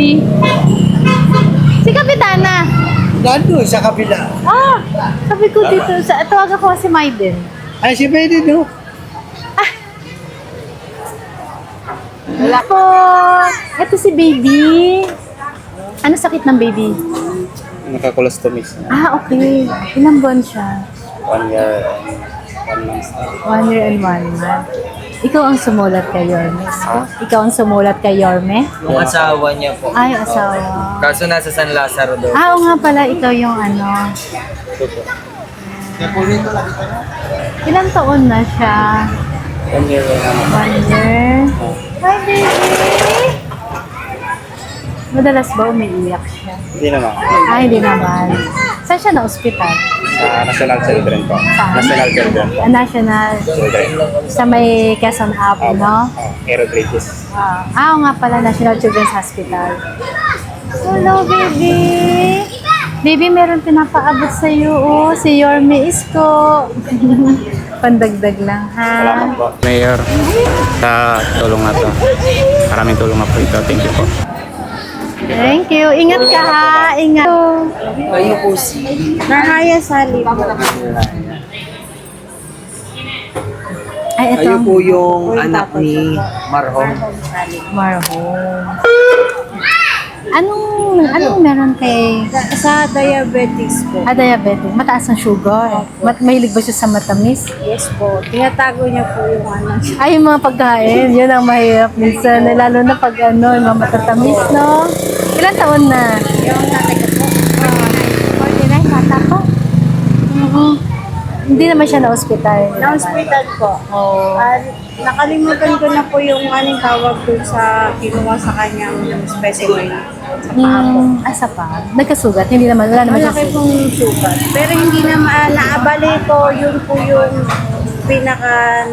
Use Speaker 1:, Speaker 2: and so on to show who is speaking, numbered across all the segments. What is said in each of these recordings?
Speaker 1: baby. Si Kapitana.
Speaker 2: Nandun sa kabila.
Speaker 1: Ah, sabi ko dito, tawagan ko si Maiden.
Speaker 2: Ay, si Betty, no?
Speaker 1: Wala po. Ito si baby. Ano sakit ng baby?
Speaker 3: Naka-colostomies na.
Speaker 1: Ah, okay. Ilang buwan siya?
Speaker 3: 1 year and 1 month.
Speaker 1: 1 year and 1 month. Ikaw ang sumulat kay Yorme. Ikaw ang sumulat kay Yorme?
Speaker 4: Yung asawa niya po.
Speaker 1: Ay, asawa.
Speaker 4: Kaso nasa San Lazaro daw.
Speaker 1: Ah, oo nga pala, ikaw yung ano. Ilang taon na siya?
Speaker 3: 1 year and
Speaker 1: 1 year. Hi, baby! Madalas ba umiiyak siya?
Speaker 3: Hindi naman.
Speaker 1: Ay, hindi naman. Saan siya na ospital?
Speaker 3: Sa National Children po.
Speaker 1: Saan?
Speaker 3: National Children po.
Speaker 1: National.
Speaker 3: Children.
Speaker 1: Sa may Quezon Apo, no?
Speaker 3: Aerobritis.
Speaker 1: Oo nga pala, National Children's Hospital. Hello, baby! Baby, meron pinapaabot sa iyo, oh. Si Yorme Isko. Pandagdag lang, ha?
Speaker 3: Salamat po. Mayor, sa tulong na to. Maraming tulong na po ito. Thank you po.
Speaker 1: Thank you. Ingat ka, ha? Ingat.
Speaker 4: Kayo po si...
Speaker 1: Nahaya Sali. Ay, ito.
Speaker 4: Kayo po yung anak ni Marhom.
Speaker 1: Marhom. Anong meron kay...
Speaker 5: Sa diabetics po.
Speaker 1: diabetic. Mataas ang sugar. Mahilig ba siya sa matamis?
Speaker 5: Yes po. Tinatago niya po yung ano.
Speaker 1: Ay, yung mga pagkain. Yun ang mahirap minsan. Lalo na pag ano, yung mga matatamis, no? Ilan taon na?
Speaker 5: Yung tatay ko po.
Speaker 1: 49, bata pa. Hindi naman siya na-hospital.
Speaker 5: Na-hospital po.
Speaker 1: Oo.
Speaker 5: Nakalimutan ko na po yung anong tawag dun sa kinuha sa kanyang specimen. Sa paa po.
Speaker 1: Asa pa? Nagkasugat? Hindi naman, wala naman siya.
Speaker 5: Malaki pong sugat. Pero hindi na naabali po, yun po yung pinaka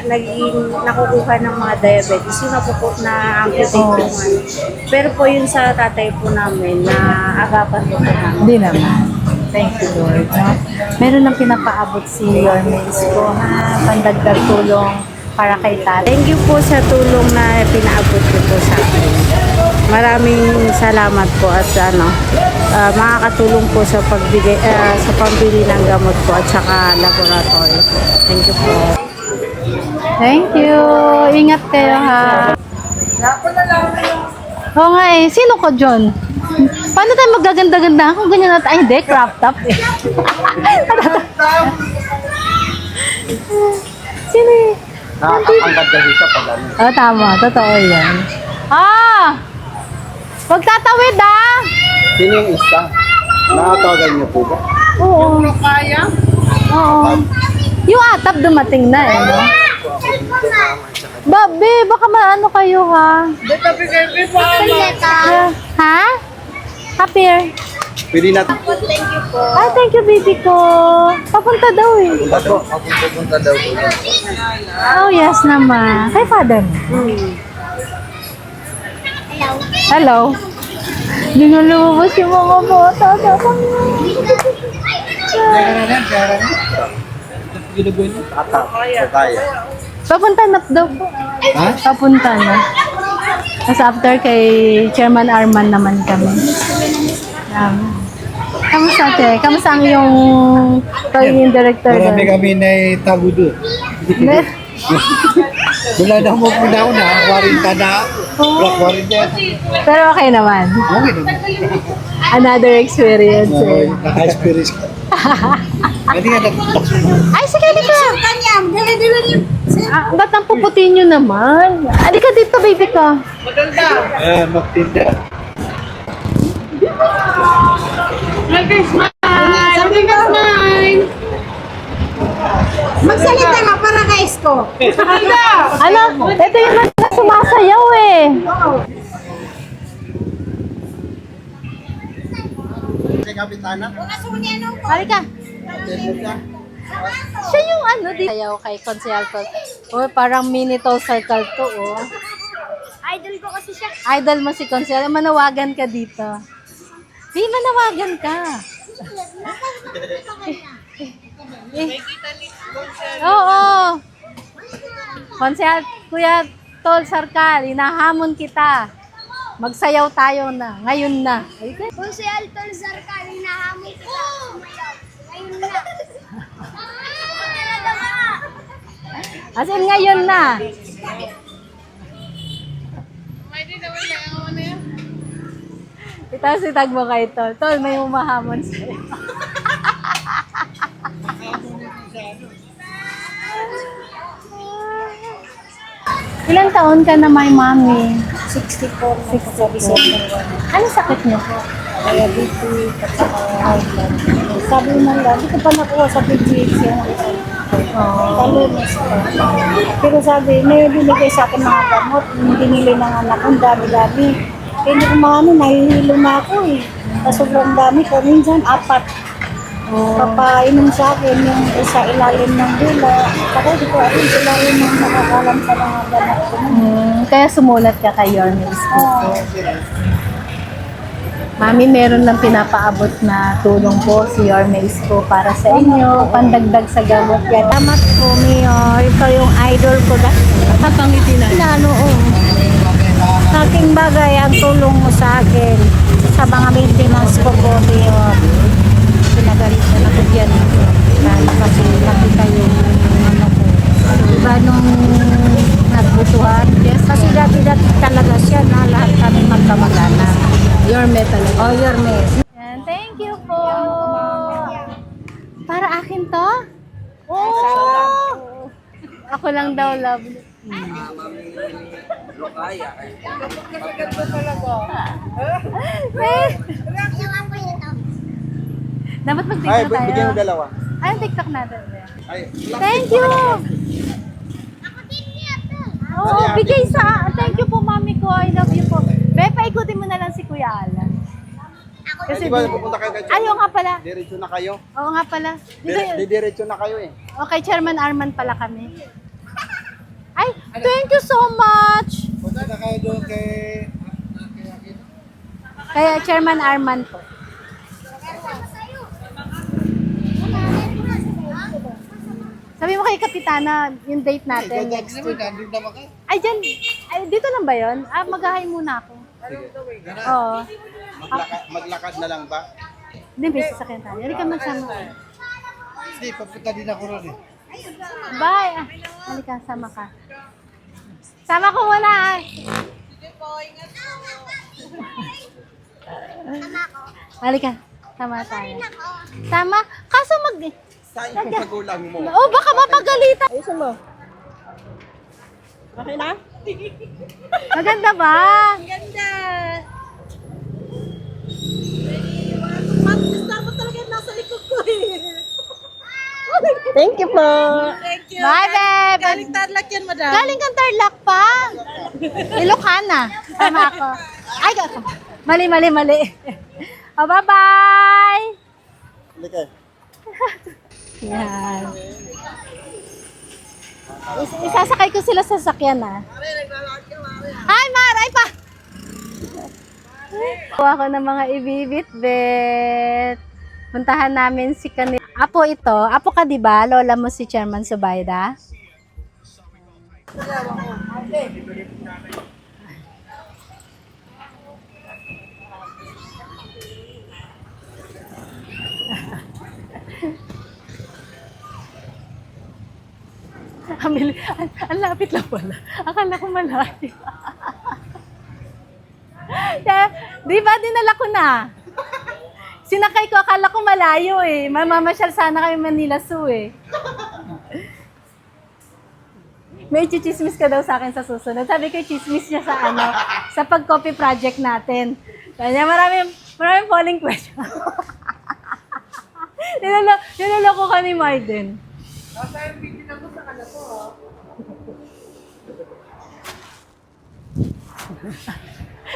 Speaker 5: naging nakukuha ng mga diabetes. Yun na po na amputate po nga. Pero po yun sa tatay po namin na agapan po namin.
Speaker 1: Hindi naman. Thank you, Lord. No? Meron lang pinapaabot si Yorme Isko, ha? Pandagdag tulong para kay tatay.
Speaker 5: Thank you po sa tulong na pinaabot niyo po sa akin. Maraming salamat po at makakatulong po sa pagbigay sa pambili ng gamot po at saka laboratory. Thank you po.
Speaker 1: Thank you. Ingat kayo, ha? Oo nga eh. Sino ko, John? Paano tayo magaganda-ganda kung ganyan natin? Ay, hindi. Crop top eh. Sino eh?
Speaker 3: Nakakapangkat kasi siya pag ano.
Speaker 1: Oh, tama. Totoo yan. Ah! Huwag tatawid, ah!
Speaker 3: Sino yung isa? Nakatawagan niyo po ba?
Speaker 1: Oo. Oo. Yung atap dumating na eh, no? Babe, baka maano kayo, ha? Ha? Happier.
Speaker 3: Pwede natin.
Speaker 1: Ah, thank you, baby ko. Papunta daw eh.
Speaker 4: Pupunta daw po.
Speaker 1: Oh, yes naman. Kay father. Hello. Hindi nga lumabas yung mga bata. Papunta na daw po.
Speaker 2: Ha?
Speaker 1: Papunta na. Tapos after kay Chairman Arman naman kami. Kamusta, Che? Kamusta ang yung pagiging director doon?
Speaker 2: Marami kami na tabudo. Wala na mo na, 40 na. 40.
Speaker 1: Pero okay naman.
Speaker 2: Okay naman.
Speaker 1: Another experience. Eh.
Speaker 2: Naka-experience ka. Hindi nga nagpapakso.
Speaker 1: Ay, sige, halika. Ba't ang puputin nyo naman? Halika dito, baby ko.
Speaker 2: Ayan, magtinda.
Speaker 5: Magsalita nga para kay Isko.
Speaker 1: Ano? Ito yung mga sumasayaw eh.
Speaker 2: Kapitana.
Speaker 1: Halika. Siya yung ano dito. Sayaw kay Consehal Tol. Oh, parang mini tall circle to, oh.
Speaker 5: Idol ko kasi siya.
Speaker 1: Idol mo si Consehal. Manawagan ka dito. Di, manawagan ka. Oo. Consehal, Kuya Tol Sarkal, hinahamon kita. Magsayaw tayo na. Ngayon na.
Speaker 6: Kung si Altonzar ka, hinahamon ka lang sumayaw. Ngayon na. Talaga ba?
Speaker 1: As in, ngayon na. Itaas itag mo kay Tol. Tol, may umahamon sa'yo. Ilang taon ka na may mami?
Speaker 5: 64 na po sa December 1.
Speaker 1: Ano sakit niyo po?
Speaker 5: Diabetes at saka high blood. Sabi man lang, hindi ko pa nakuha sa PGH yung talunas ko. Pero sabi, may binigay sa akin mga gamot, yung binili ng anak ko, dami-dami. Kaya hindi ko maano, nahihilo na ako eh. Sobrang dami ko, minsan 4. Papainom sa akin yung isa ilalim ng dula. Saka hindi ko alam ilalim ng nakakalam sa mga gamot ko.
Speaker 1: Kaya sumulat ka kay Yorme Isko. Mami, meron lang pinapaabot na tulong po si Yorme Isko para sa inyo, pandagdag sa gamot yan.
Speaker 5: Salamat po, Mayor. Ikaw yung idol ko dati.
Speaker 1: Kapangiti na.
Speaker 5: Noon. Aking bagay ang tulong mo sa akin sa mga maintenance ko po, Mayor. Pinagalitan ako dyan. Dahil kasi nakita yung ano ko. Diba nung nagbutuhan? Yes. Kasi dati-dati talaga siya na lahat kami magkamag-anak.
Speaker 1: Yorme talaga.
Speaker 5: Oh, Yorme.
Speaker 1: Yan, thank you po. Para akin to? Oh! Ako lang daw, love.
Speaker 4: Lokaya.
Speaker 6: Yung apoy nito.
Speaker 1: Dapat mag-tiktok tayo.
Speaker 2: bigyan mo dalawa.
Speaker 1: Ay, TikTok natin.
Speaker 2: Ay,
Speaker 1: Thank you!
Speaker 6: Ako din niya to.
Speaker 1: Oo, bigay sa... Thank you po, mami ko. I love you po. Be, paikutin mo na lang si Kuya Alan. Kasi
Speaker 2: di ba pupunta kayo kay
Speaker 1: Ayaw nga pala.
Speaker 2: Diretso na kayo.
Speaker 1: Oo nga pala.
Speaker 2: Diretso na kayo eh.
Speaker 1: Okay, Chairman Arman pala kami. Ay, thank you so much!
Speaker 2: Punta na kayo doon kay...
Speaker 1: Kaya Chairman Arman po. Sabi mo kay Kapitana, yung date natin next week.
Speaker 2: Nandun naman kayo.
Speaker 1: Ay, dyan. Ay, dito lang ba yun? Ah, maghahay muna ako. Oo.
Speaker 2: Maglakad na lang ba?
Speaker 1: Hindi, may sasakyan tayo. Halika magsama.
Speaker 2: Hindi, papunta din ako ron eh.
Speaker 1: Bye! Ah, halika, sama ka. Sama ko muna ah. Halika, sama tayo. Sama? Kaso
Speaker 2: Saan yung magulang mo?
Speaker 1: Oh, baka mapagalitan.
Speaker 5: Ayusin mo. Okay na?
Speaker 1: Maganda ba?
Speaker 5: Ganda! Thank you po.
Speaker 1: Bye, babe.
Speaker 5: Galing Tarlac yan, madam.
Speaker 1: Galing kang Tarlac pa. Ilocana. Tama ako. Ay, ako. Mali. Oh, bye-bye.
Speaker 2: Halika.
Speaker 1: Yan. Isasakay ko sila sa sakyan, ah. Hi, Maray pa! Kuha ko ng mga ibibit-bit. Puntahan namin si kanila. Apo ito. Apo ka, di ba? Lola mo si Chairman Subayda. Ang lapit lang pala. Akala ko malayo. Di ba, dinala ko na. Sinakay ko, akala ko malayo eh. Mamamasyal sana kami Manila Zoo eh. May chichismis ka daw sa akin sa susunod. Sabi ko, chismis niya sa sa pag-copy project natin. Kanya maraming polling question. Niloloko ka ni Maiden.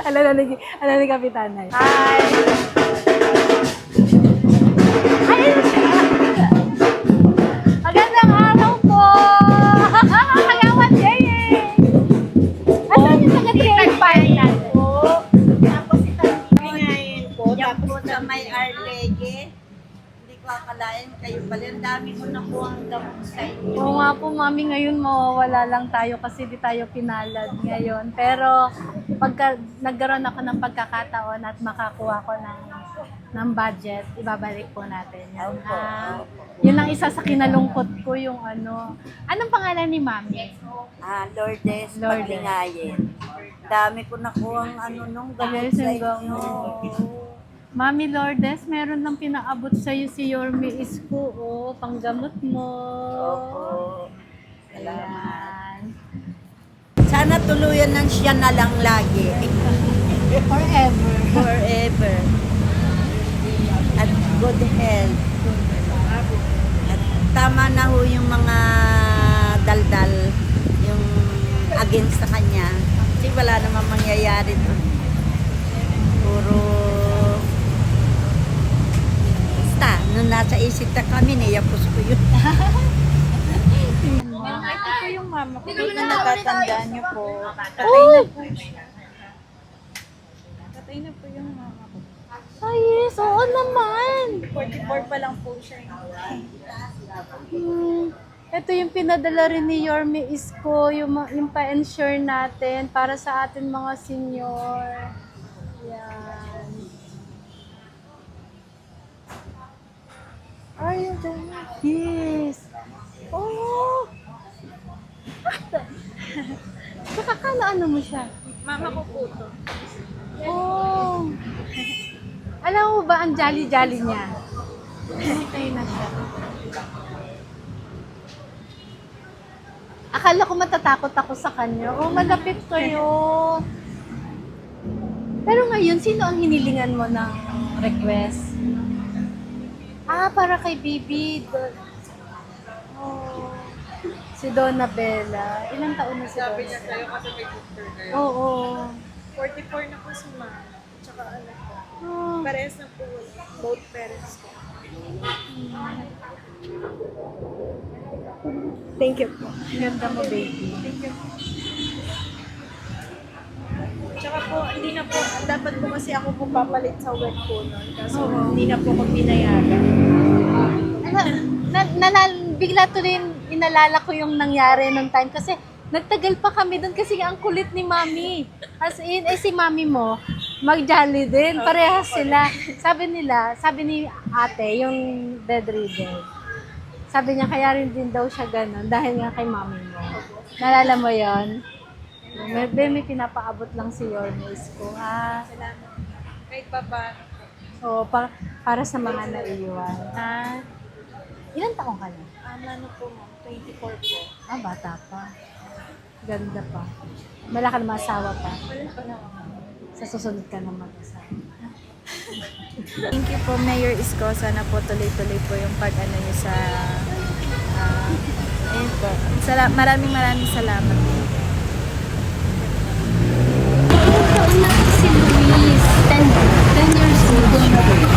Speaker 1: Alam ni Kapitana. Hi! Ay! Magandang araw po! Kagawan Jay! Asan yung taga-Jay Park natin?
Speaker 5: Tapos ngayon po, tapos sa may Arlege. Hindi ko akalain kayo pala. Ang dami ko nakuha ang gamot.
Speaker 1: Oo nga po, Mami, ngayon mawawala lang tayo kasi di tayo pinalad ngayon. Pero pagka nagkaroon ako ng pagkakataon at makakuha ko ng budget, ibabalik po natin yan. Yun ang isa sa kinalungkot ko yung ano. Anong pangalan ni Mami?
Speaker 5: Lourdes,
Speaker 1: Lourdes.
Speaker 5: Paglingayin. Dami ko nakuha ang ano nung gamot
Speaker 1: Yes,
Speaker 5: sa
Speaker 1: yung
Speaker 5: inyo.
Speaker 1: Mami Lourdes, meron lang pinaabot sa'yo si Yorme Isko, panggamot mo.
Speaker 5: Opo.
Speaker 1: Ayan.
Speaker 5: Sana tuluyan ng siya na lang lagi.
Speaker 1: Forever.
Speaker 5: Forever. At good health. At tama na ho yung mga daldal, yung against sa kanya. Kasi wala namang mangyayari doon. Puro basta, nung nasa isip na kami, niyapos ko yun.
Speaker 7: Ito po yung mama ko. Kung natatandaan niyo po, patay na po siya. Patay na po yung mama ko.
Speaker 1: Ay, yes, oo naman.
Speaker 7: 44 pa lang po siya.
Speaker 1: Ito yung pinadala rin ni Yorme Isko, yung pa-ensure natin para sa atin mga senior. Yan. Ay, yes. Oh. Kakakano mo siya?
Speaker 7: Mama ko po to.
Speaker 1: Oh. Alam mo ba ang jolly-jolly niya? Namatay na siya. Akala ko matatakot ako sa kanya. Oh, malapit kayo. Pero ngayon, sino ang hinilingan mo ng request? Para kay Bibi. Oh. Si Donna Bella. Ilang taon na si Donna?
Speaker 7: Sabi niya sa'yo kasi may sister kayo.
Speaker 1: Oo.
Speaker 7: 44 na po si mama. Tsaka anak ko.
Speaker 1: Oh.
Speaker 7: Parehas na po. Both parents ko.
Speaker 1: Thank you po. Ganda mo, baby.
Speaker 7: Tsaka po, hindi na po, dapat po kasi ako po papalit sa wet po nun. Kaso hindi na po ako pinayagan.
Speaker 1: Bigla tuloy inalala ko yung nangyari nung time kasi nagtagal pa kami doon kasi ang kulit ni Mami. As in, si Mami mo, mag-jolly din. Parehas sila. Sabi ni ate, yung bedridden, sabi niya kaya rin din daw siya ganun dahil nga kay Mami mo. Nalala mo yon? May pinapaabot lang si Yorme Isko.
Speaker 7: Salamat. Kahit pa ba,
Speaker 1: So, para sa mga naiiwan. Ilan taong ka na?
Speaker 7: ano po ma'am, 24 po.
Speaker 1: Bata pa. Ganda pa. Wala ka naman asawa pa.
Speaker 7: Wala pa na.
Speaker 1: Sa susunod ka na mag-asawa.
Speaker 7: Thank you po, Mayor Isko. Sana po tuloy-tuloy po yung pag-ano niyo sa... ayun po. Maraming salamat.
Speaker 6: Si Luis, 10 years old.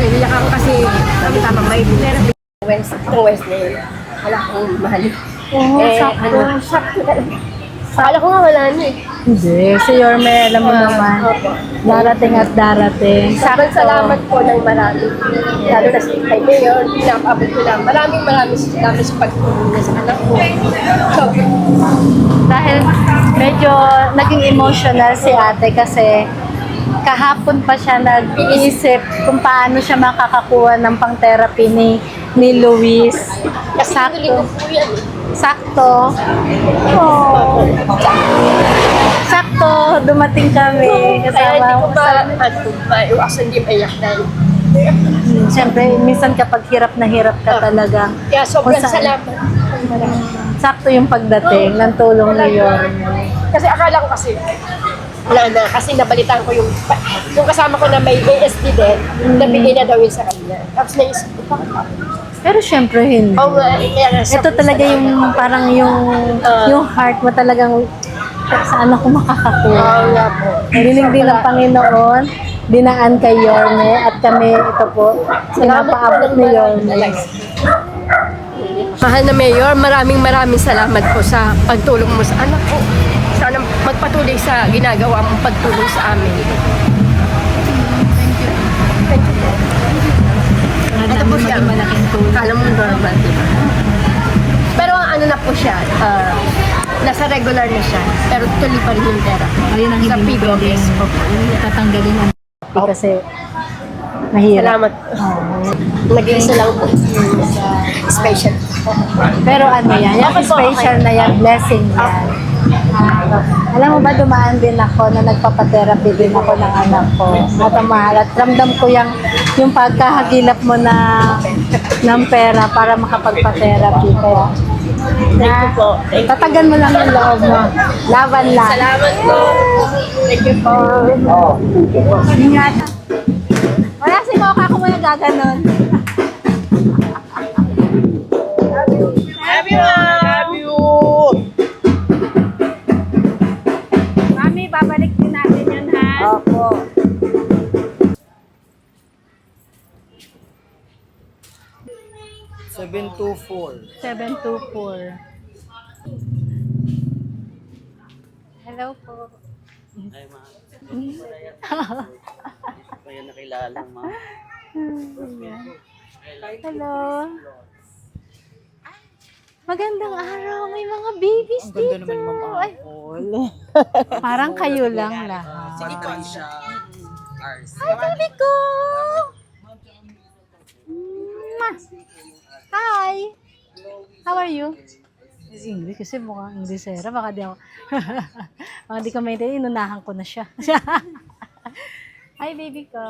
Speaker 8: Iyak ako kasi tama may Wednesday. Wala akong mahal.
Speaker 1: Sakto.
Speaker 8: Akala ko nga wala na eh.
Speaker 1: Hindi. Si Yorme, alam mo naman. Darating at darating.
Speaker 8: Sobrang salamat po ng marami. Lalo na si kay Mayor, pinapabot ko lang. Maraming salamat sa pagtulong niya sa anak ko. So,
Speaker 1: Dahil medyo naging emotional si ate kasi kahapon pa siya nag-iisip kung paano siya makakakuha ng pang-therapy ni Luis.
Speaker 8: Sakto. Po yan eh.
Speaker 1: Sakto. Oh. Sakto, dumating kami.
Speaker 8: Kaya hindi ko
Speaker 1: Kasama.
Speaker 8: maiwasan hindi maiyak dahil.
Speaker 1: Siyempre, minsan kapag hirap na hirap ka talaga.
Speaker 8: Kaya sobrang
Speaker 1: Kung saan-
Speaker 8: salamat.
Speaker 1: Sakto yung pagdating ng tulong ni Yorme.
Speaker 8: Kasi akala ko kasi, wala na, kasi nabalitaan ko yung kasama ko na may ASD din, nabigay na daw yun sa kanya. Tapos naisip ko, bakit ako?
Speaker 1: Pero siyempre hindi.
Speaker 8: Oo nga, kaya nga,
Speaker 1: Ito talaga yung parang yung heart mo talagang saan ako makakakuha.
Speaker 8: Oo nga po.
Speaker 1: Hiling din ng Panginoon, dinaan kay Yorme at kami ito po, sinapaabot ni Yorme.
Speaker 8: Mahal na Mayor, maraming salamat po sa pagtulong mo sa anak ko. Sana magpatuloy sa ginagawa mong pagtulong sa amin. Thank you. Thank you po.
Speaker 1: Ito
Speaker 8: po siya.
Speaker 1: maging malaking tulong.
Speaker 8: Kala mo normal, di ba? Pero ang ano na po siya, nasa regular na siya. Pero tuloy pa rin yung therapy.
Speaker 1: Ayun ang
Speaker 8: Sa
Speaker 1: hindi mo
Speaker 8: PWS po po.
Speaker 1: tatanggalin ang kasi mahirap.
Speaker 8: Salamat. Nag-iisa lang po yung sa special.
Speaker 1: Pero ano yan, yung
Speaker 8: Okay po,
Speaker 1: special na yan, blessing yan. Alam mo ba, dumaan din ako na nagpapatherapy din ako ng anak ko. At ang mahal, at ramdam ko yung pagkahagilap mo ng pera para makapagpa-therapy. Kaya, tatagan mo lang yung loob mo. Laban lang.
Speaker 8: Salamat po. Thank you po.
Speaker 1: Ingat. Wala si Mocha kung muna gaganon.
Speaker 5: Mami, babalik din natin yun, ha? Opo.
Speaker 4: Seven,
Speaker 1: 724. Hello po.
Speaker 9: Ay, ma. Kaya nakilala, ma.
Speaker 1: Hello. Magandang araw. May mga babies dito. Ang ganda naman Ay, parang kayo lang lahat.
Speaker 4: Patricia Ars.
Speaker 1: Hi, baby ko! Mwah! Hi! How are you? English kasi mukhang Inglesera. Baka di ako... baka di ko maintindihan. Inunahan ko na siya. Hi, baby ko!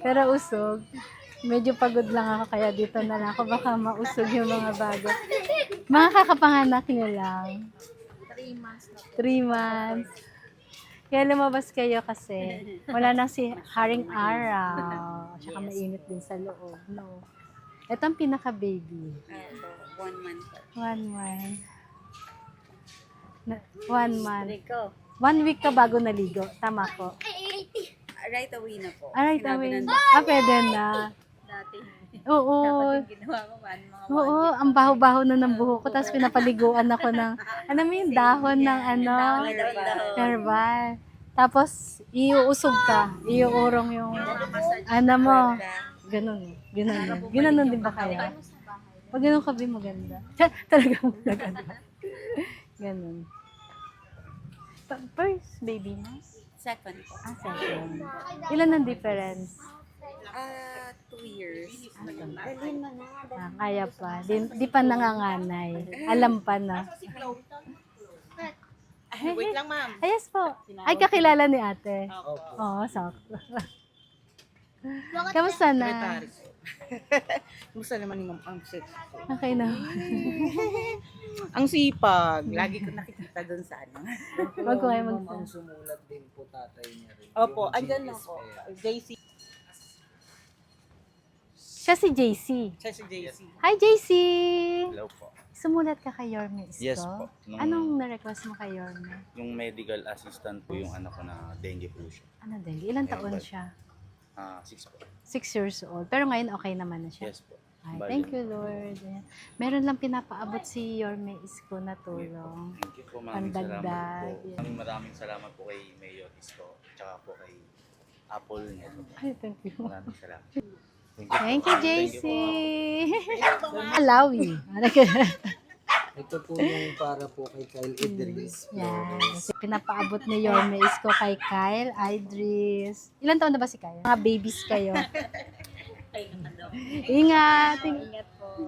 Speaker 1: Pero usog. Medyo pagod lang ako kaya dito na lang ako. Baka mausog yung mga bago. Mga kakapanganak niyo lang.
Speaker 7: 3 months na.
Speaker 1: 3 months. Kaya lumabas kayo kasi wala nang si Haring Araw. Tsaka mainit din sa loob. No. Ito ang pinaka-baby.
Speaker 5: 1 month.
Speaker 1: 1 month. 1 month. 1 week ka bago naligo. Tama ko.
Speaker 5: Right away na po.
Speaker 1: Alright, away. Pwede na.
Speaker 5: Dati.
Speaker 1: Oo.
Speaker 5: Ginawa ko mga
Speaker 1: Oo, ang baho-baho na ng buhok ko. Tapos pinapaliguan ako ng, ano mo yung dahon ng ano? Herbal. Tapos, iuusog ka. Iuurong yung, ano mo. Ganun. Ganun. Ganun din ba kaya? Pag ganun ka, Bi, maganda. Talagang maganda. Ganun. First baby mo?
Speaker 5: Second po.
Speaker 1: Second. Ilan ang difference?
Speaker 5: 2 years.
Speaker 1: Kaya pa. Di pa nanganganay. Alam pa na.
Speaker 7: Wait lang, ma'am.
Speaker 1: Ay, yes po. Ay, kakilala ni ate. Oo, sakto. Kamusta na?
Speaker 10: Gusto naman ni Ma'am ang sex.
Speaker 1: Okay na.
Speaker 10: Ang sipag. Lagi ko nakikita doon sa ano.
Speaker 1: Wag ko kayo
Speaker 4: Ang sumulat din po tatay niya rin.
Speaker 10: Opo,
Speaker 4: Yung
Speaker 10: andyan lang
Speaker 4: GS
Speaker 10: po.
Speaker 4: Fair.
Speaker 10: JC.
Speaker 1: Siya si JC.
Speaker 10: Siya si JC.
Speaker 1: Hi, JC!
Speaker 3: Hello po.
Speaker 1: Sumulat ka kay Yorme Isko?
Speaker 3: Yes po.
Speaker 1: Anong na-request mo kay Yorme?
Speaker 3: Yung medical assistant po yung ano ko na dengue po siya.
Speaker 1: Ano dengue? Ilan taon siya?
Speaker 3: 6 po.
Speaker 1: 6 years old. Pero ngayon okay naman na siya.
Speaker 3: Yes po.
Speaker 1: Ay,
Speaker 3: Bali.
Speaker 1: thank you, Lord. Ayan. Meron lang pinapaabot si Yorme Isko na tulong.
Speaker 3: Thank you po. Maraming
Speaker 1: Pandagdag.
Speaker 3: salamat po. Maraming salamat po kay Mayor Isko. Tsaka po kay Apple niya.
Speaker 1: Ay, thank you.
Speaker 3: Maraming salamat.
Speaker 1: Thank you, JC.
Speaker 3: Thank you po.
Speaker 1: Alawi.
Speaker 4: Ito po yung para po kay Kyle Idris.
Speaker 1: Yes. Pinapaabot ni Yorme Isko kay Kyle, Idris. Ilan taon na ba si Kyle? Mga babies kayo. Ingat.
Speaker 5: Ingat po.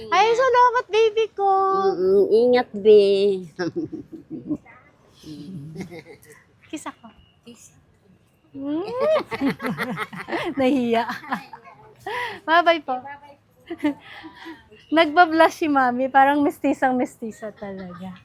Speaker 1: Ay, salamat baby ko.
Speaker 5: Ingat, be.
Speaker 1: Kiss ako. Nahiya. Bye-bye po. Nagbablush si Mami. Parang mestisang-mestisa talaga.